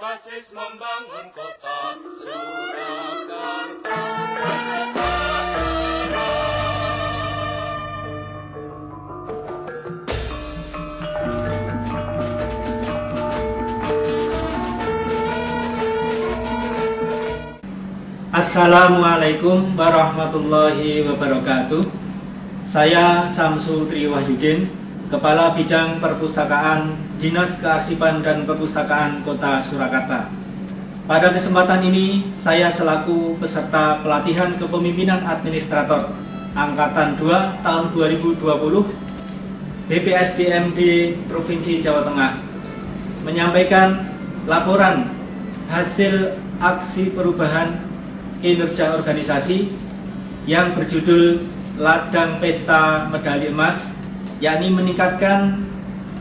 Basis membangun kota Surakarta yang sejahtera. Assalamualaikum warahmatullahi wabarakatuh. Saya Samsu Triwahyudin, Kepala Bidang Perpustakaan Dinas Kearsipan dan Perpustakaan Kota Surakarta. Pada kesempatan ini, saya selaku peserta pelatihan kepemimpinan administrator Angkatan 2 tahun 2020 BPSDM di Provinsi Jawa Tengah menyampaikan laporan hasil aksi perubahan kinerja organisasi yang berjudul Ladang Pesta Medali Emas, yakni meningkatkan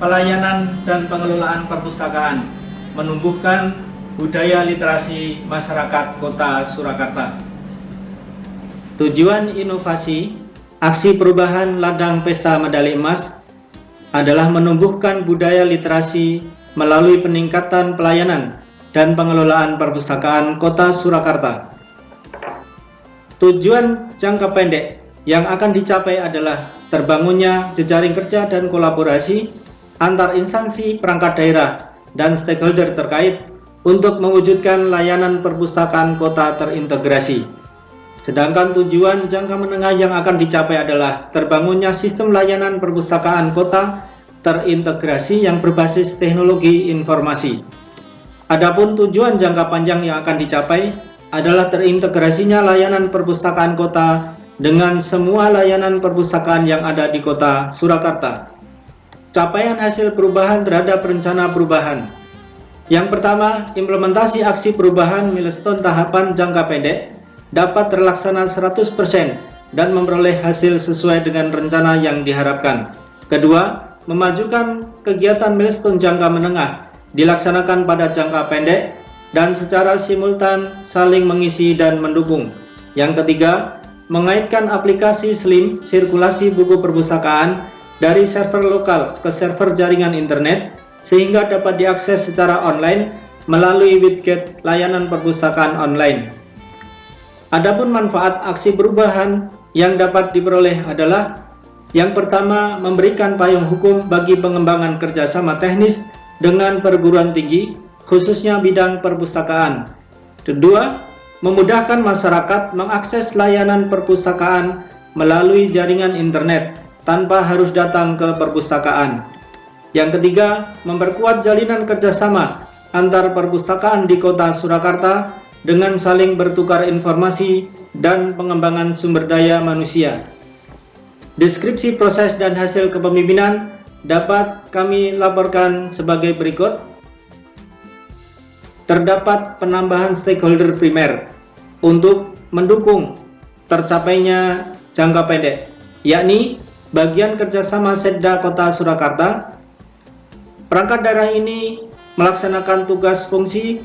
pelayanan dan pengelolaan perpustakaan, menumbuhkan budaya literasi masyarakat Kota Surakarta. Tujuan inovasi aksi perubahan Ladang Pesta Medali Emas adalah menumbuhkan budaya literasi melalui peningkatan pelayanan dan pengelolaan perpustakaan Kota Surakarta. Tujuan jangka pendek yang akan dicapai adalah terbangunnya jejaring kerja dan kolaborasi antar instansi perangkat daerah dan stakeholder terkait untuk mewujudkan layanan perpustakaan kota terintegrasi. Sedangkan tujuan jangka menengah yang akan dicapai adalah terbangunnya sistem layanan perpustakaan kota terintegrasi yang berbasis teknologi informasi. Adapun tujuan jangka panjang yang akan dicapai adalah terintegrasinya layanan perpustakaan kota dengan semua layanan perpustakaan yang ada di Kota Surakarta. Capaian hasil perubahan terhadap rencana perubahan. Yang pertama, implementasi aksi perubahan milestone tahapan jangka pendek dapat terlaksana 100% dan memperoleh hasil sesuai dengan rencana yang diharapkan. Kedua, memajukan kegiatan milestone jangka menengah dilaksanakan pada jangka pendek dan secara simultan saling mengisi dan mendukung. Yang ketiga, mengaitkan aplikasi SLIM sirkulasi buku perpustakaan dari server lokal ke server jaringan internet sehingga dapat diakses secara online melalui widget layanan perpustakaan online. Adapun manfaat aksi perubahan yang dapat diperoleh adalah yang pertama, memberikan payung hukum bagi pengembangan kerjasama teknis dengan perguruan tinggi khususnya bidang perpustakaan. Kedua, memudahkan masyarakat mengakses layanan perpustakaan melalui jaringan internet tanpa harus datang ke perpustakaan. Yang ketiga, memperkuat jalinan kerjasama antar perpustakaan di Kota Surakarta dengan saling bertukar informasi dan pengembangan sumber daya manusia. Deskripsi proses dan hasil kepemimpinan dapat kami laporkan sebagai berikut. Terdapat penambahan stakeholder primer untuk mendukung tercapainya jangka pendek, yakni bagian kerjasama Setda Kota Surakarta. Perangkat daerah ini melaksanakan tugas fungsi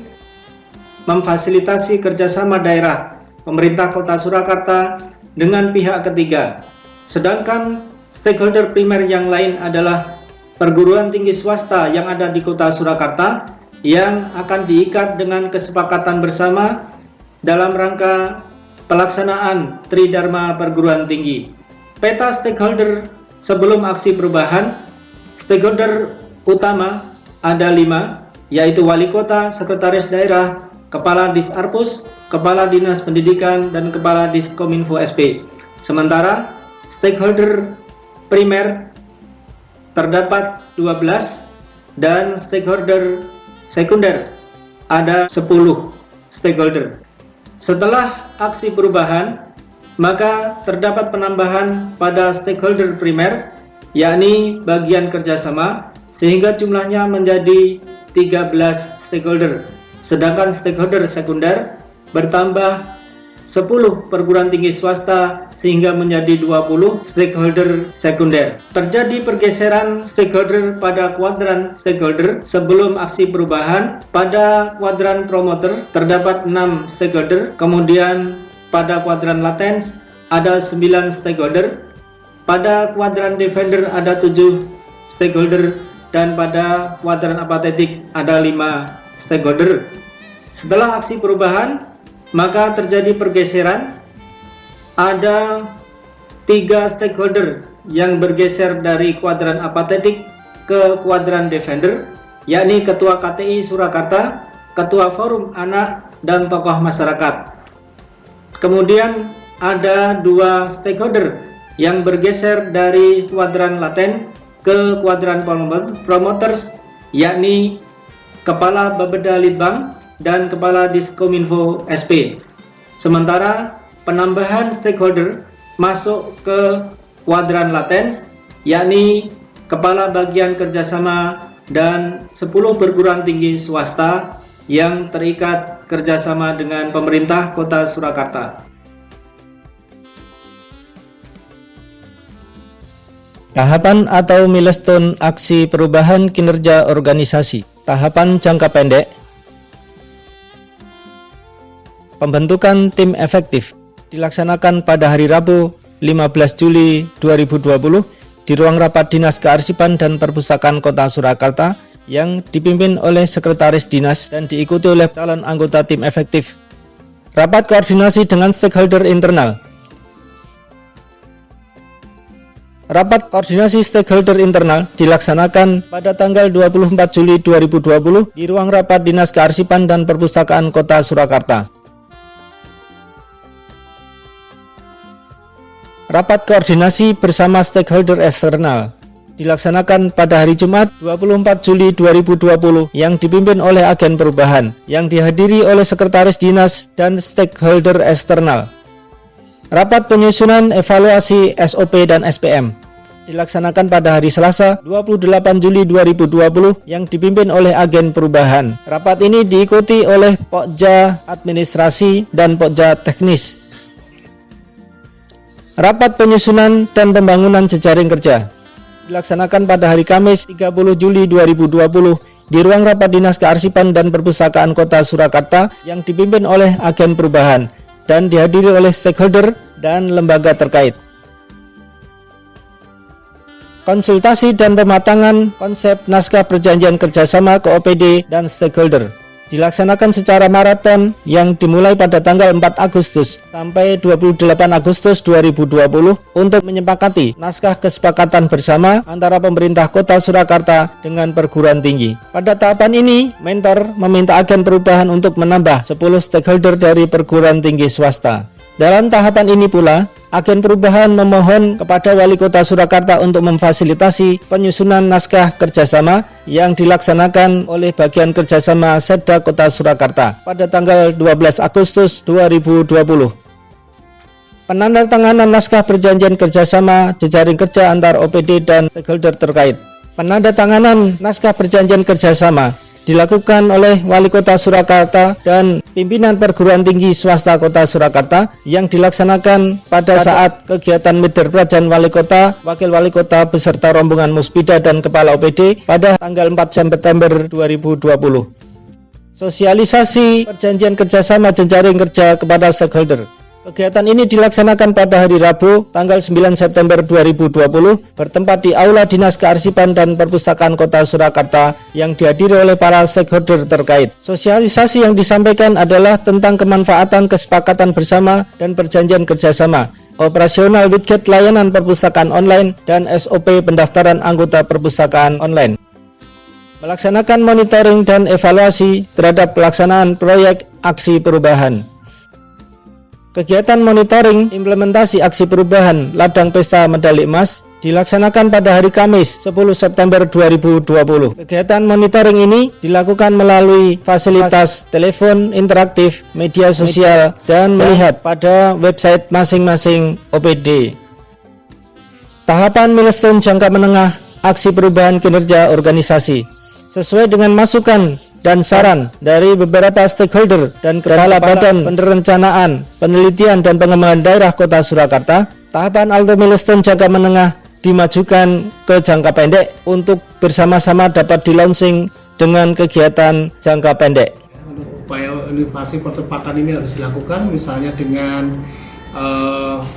memfasilitasi kerjasama daerah pemerintah Kota Surakarta dengan pihak ketiga. Sedangkan stakeholder primer yang lain adalah perguruan tinggi swasta yang ada di Kota Surakarta yang akan diikat dengan kesepakatan bersama dalam rangka pelaksanaan Tridharma Perguruan Tinggi. Peta stakeholder sebelum aksi perubahan. Stakeholder utama ada 5, yaitu Wali Kota, Sekretaris Daerah, Kepala Disarpus, Kepala Dinas Pendidikan, dan Kepala Diskominfo SP. Sementara stakeholder primer terdapat 12 dan stakeholder sekunder ada 10 stakeholder. Setelah aksi perubahan, maka terdapat penambahan pada stakeholder primer, yakni bagian kerjasama, sehingga jumlahnya menjadi 13 stakeholder. Sedangkan stakeholder sekunder bertambah 10 perguruan tinggi swasta sehingga menjadi 20 stakeholder sekunder. Terjadi pergeseran stakeholder pada kuadran stakeholder sebelum aksi perubahan. Pada kuadran promoter terdapat 6 stakeholder, kemudian pada kuadran latens ada 9 stakeholder, pada kuadran defender ada 7 stakeholder, dan pada kuadran apatetik ada 5 stakeholder. Setelah aksi perubahan, maka terjadi pergeseran. Ada 3 stakeholder yang bergeser dari kuadran apatetik ke kuadran defender, yakni Ketua KTI Surakarta, Ketua Forum Anak, dan tokoh masyarakat. Kemudian ada 2 stakeholder yang bergeser dari kuadran laten ke kuadran promoters, yakni Kepala Bapeda Litbang dan Kepala Diskominfo SP. Sementara penambahan stakeholder masuk ke kuadran laten, yakni Kepala Bagian Kerjasama dan 10 perguruan tinggi swasta yang terikat kerjasama dengan pemerintah Kota Surakarta. Tahapan atau milestone aksi perubahan kinerja organisasi. Tahapan jangka pendek. Pembentukan tim efektif dilaksanakan pada hari Rabu 15 Juli 2020 di ruang rapat Dinas Kearsipan dan Perpustakaan Kota Surakarta yang dipimpin oleh Sekretaris Dinas dan diikuti oleh calon anggota tim efektif. Rapat koordinasi dengan stakeholder internal. Rapat koordinasi stakeholder internal dilaksanakan pada tanggal 24 Juli 2020 di ruang rapat Dinas Kearsipan dan Perpustakaan Kota Surakarta. Rapat koordinasi bersama stakeholder eksternal dilaksanakan pada hari Jumat 24 Juli 2020 yang dipimpin oleh agen perubahan yang dihadiri oleh Sekretaris Dinas dan stakeholder eksternal. Rapat penyusunan evaluasi SOP dan SPM dilaksanakan pada hari Selasa 28 Juli 2020 yang dipimpin oleh agen perubahan. Rapat ini diikuti oleh Pokja Administrasi dan Pokja Teknis. Rapat penyusunan dan pembangunan jejaring kerja dilaksanakan pada hari Kamis 30 Juli 2020 di ruang rapat Dinas Kearsipan dan Perpustakaan Kota Surakarta yang dipimpin oleh agen perubahan dan dihadiri oleh stakeholder dan lembaga terkait. Konsultasi dan pematangan konsep naskah perjanjian kerjasama ke OPD dan stakeholder dilaksanakan secara maraton yang dimulai pada tanggal 4 Agustus sampai 28 Agustus 2020 untuk menyepakati naskah kesepakatan bersama antara pemerintah Kota Surakarta dengan perguruan tinggi. Pada tahapan ini, mentor meminta agen perubahan untuk menambah 10 stakeholder dari perguruan tinggi swasta. Dalam tahapan ini pula, agen perubahan memohon kepada Wali Kota Surakarta untuk memfasilitasi penyusunan naskah kerjasama yang dilaksanakan oleh Bagian Kerjasama Setda Kota Surakarta pada tanggal 12 Agustus 2020. Penandatanganan naskah perjanjian kerjasama jejaring kerja antar OPD dan stakeholder terkait. Penandatanganan naskah perjanjian kerjasama dilakukan oleh Wali Kota Surakarta dan pimpinan perguruan tinggi swasta Kota Surakarta yang dilaksanakan pada saat kegiatan Mider Prajan Wali Kota, Wakil Wali Kota beserta rombongan Muspida dan Kepala OPD pada tanggal 4 September 2020. Sosialisasi perjanjian kerjasama jejaring kerja kepada stakeholder. Kegiatan ini dilaksanakan pada hari Rabu, tanggal 9 September 2020, bertempat di Aula Dinas Kearsipan dan Perpustakaan Kota Surakarta yang dihadiri oleh para stakeholder terkait. Sosialisasi yang disampaikan adalah tentang kemanfaatan kesepakatan bersama dan perjanjian kerjasama, operasional widget layanan perpustakaan online, dan SOP pendaftaran anggota perpustakaan online. Melaksanakan monitoring dan evaluasi terhadap pelaksanaan proyek aksi perubahan. Kegiatan monitoring implementasi aksi perubahan Ladang Pesta Medali Emas dilaksanakan pada hari Kamis 10 September 2020. Kegiatan monitoring ini dilakukan melalui fasilitas telepon interaktif, media sosial, dan melihat pada website masing-masing OPD. Tahapan milestone jangka menengah aksi perubahan kinerja organisasi sesuai dengan masukan dan saran dari beberapa stakeholder dan Kepala Badan Perencanaan, Penelitian dan Pengembangan Daerah Kota Surakarta. Tahapan alto milestone jangka menengah dimajukan ke jangka pendek untuk bersama-sama dapat di-launching dengan kegiatan jangka pendek. Untuk upaya inovasi percepatan ini harus dilakukan misalnya dengan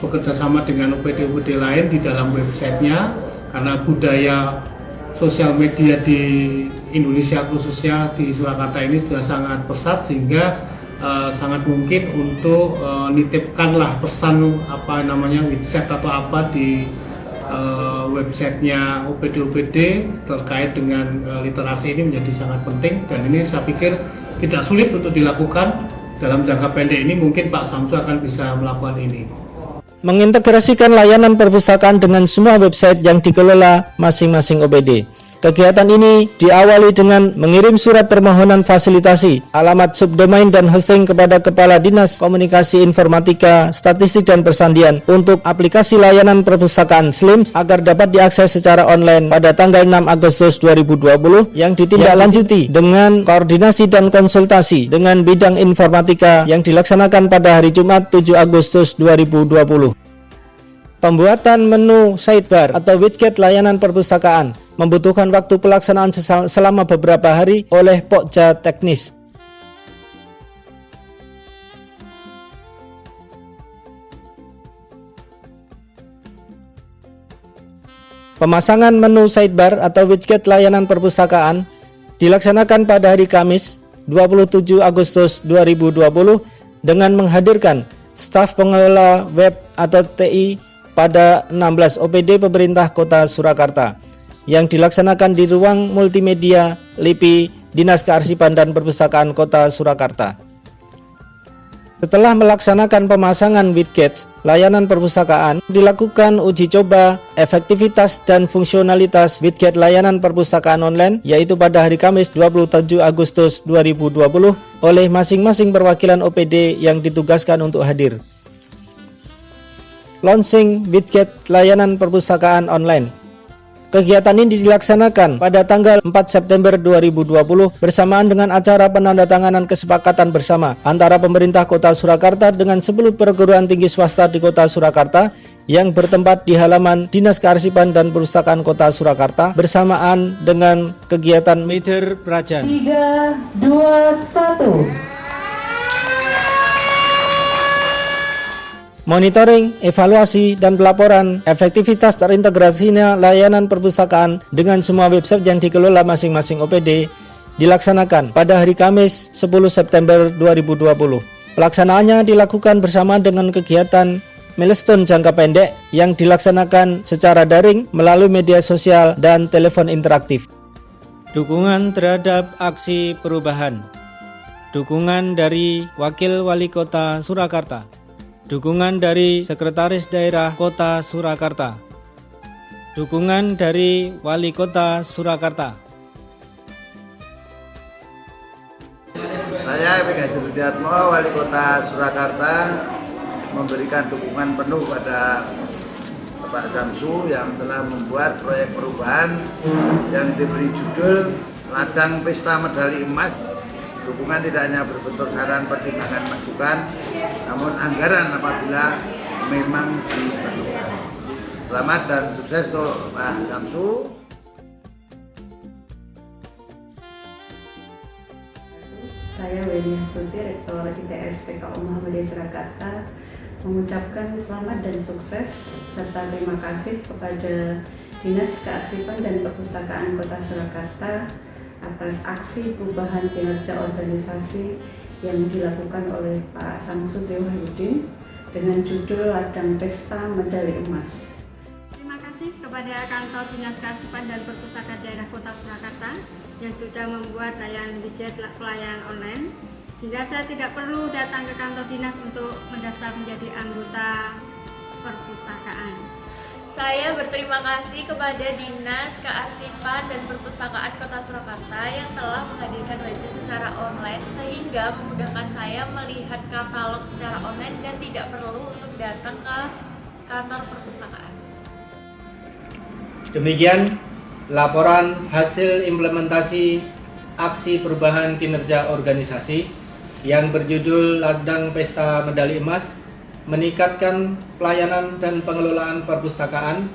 bekerja sama dengan OPD-OPD lain di dalam websitenya, karena budaya sosial media di Indonesia khususnya di Surakarta ini sudah sangat pesat, sehingga sangat mungkin untuk nitipkanlah pesan widget atau apa di websitenya OPD terkait dengan literasi ini menjadi sangat penting, dan ini saya pikir tidak sulit untuk dilakukan. Dalam jangka pendek ini mungkin Pak Samsu akan bisa melakukan ini. Mengintegrasikan layanan perpustakaan dengan semua website yang dikelola masing-masing OPD. Kegiatan ini diawali dengan mengirim surat permohonan fasilitasi, alamat subdomain dan hosting kepada Kepala Dinas Komunikasi Informatika, Statistik dan Persandian untuk aplikasi layanan perpustakaan SLIMS agar dapat diakses secara online pada tanggal 6 Agustus 2020 yang ditindaklanjuti dengan koordinasi dan konsultasi dengan bidang informatika yang dilaksanakan pada hari Jumat 7 Agustus 2020. Pembuatan menu sidebar atau widget layanan perpustakaan membutuhkan waktu pelaksanaan selama beberapa hari oleh Pokja teknis. Pemasangan menu sidebar atau widget layanan perpustakaan dilaksanakan pada hari Kamis 27 Agustus 2020 dengan menghadirkan staf pengelola web atau TI pada 16 OPD pemerintah Kota Surakarta yang dilaksanakan di ruang multimedia LIPI Dinas Kearsipan dan Perpustakaan Kota Surakarta. Setelah melaksanakan pemasangan widget layanan perpustakaan, dilakukan uji coba efektivitas dan fungsionalitas widget layanan perpustakaan online, yaitu pada hari Kamis 27 Agustus 2020 oleh masing-masing perwakilan OPD yang ditugaskan untuk hadir. Launching widget layanan perpustakaan online. Kegiatan ini dilaksanakan pada tanggal 4 September 2020 bersamaan dengan acara penandatanganan kesepakatan bersama antara pemerintah Kota Surakarta dengan 10 perguruan tinggi swasta di Kota Surakarta yang bertempat di halaman Dinas Kearsipan dan Perpustakaan Kota Surakarta bersamaan dengan kegiatan Meter Prajan. 3, 2, 1. Monitoring, evaluasi, dan pelaporan efektivitas terintegrasinya layanan perpustakaan dengan semua website yang dikelola masing-masing OPD dilaksanakan pada hari Kamis 10 September 2020. Pelaksanaannya dilakukan bersama dengan kegiatan milestone jangka pendek yang dilaksanakan secara daring melalui media sosial dan telepon interaktif. Dukungan terhadap aksi perubahan. Dukungan dari Wakil Wali Kota Surakarta. Dukungan dari Sekretaris Daerah Kota Surakarta. Dukungan dari Wali Kota Surakarta. Saya Epik Rudiatmo, Wali Kota Surakarta, memberikan dukungan penuh pada Pak Samsu yang telah membuat proyek perubahan yang diberi judul Ladang Pesta Medali Emas. Dukungan tidak hanya berbentuk saran, pertimbangan, masukan, namun anggaran apabila memang diperlukan. Selamat dan sukses untuk Pak Samsu. Saya Weni Astuti, Rektor ITS PKU Muhammadiyah Surakarta, mengucapkan selamat dan sukses serta terima kasih kepada Dinas Kearsipan dan Perpustakaan Kota Surakarta atas aksi perubahan kinerja organisasi yang dilakukan oleh Pak Samsu Wahyudin dengan judul Ladang Pesta Medali Emas. Terima kasih kepada Kantor Dinas Kearsipan dan Perpustakaan Daerah Kota Surakarta yang sudah membuat layanan widget pelayanan online, sehingga saya tidak perlu datang ke kantor dinas untuk mendaftar menjadi anggota perpustakaan. Saya berterima kasih kepada Dinas Kearsipan dan Perpustakaan Kota Surakarta yang telah menghadirkan widget secara online sehingga memudahkan saya melihat katalog secara online dan tidak perlu untuk datang ke kantor perpustakaan. Demikian laporan hasil implementasi aksi perubahan kinerja organisasi yang berjudul Ladang Pesta Medali Emas, meningkatkan pelayanan dan pengelolaan perpustakaan,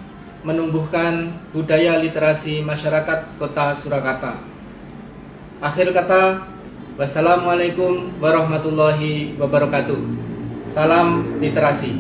menumbuhkan budaya literasi masyarakat Kota Surakarta. Akhir kata, wassalamualaikum warahmatullahi wabarakatuh. Salam literasi.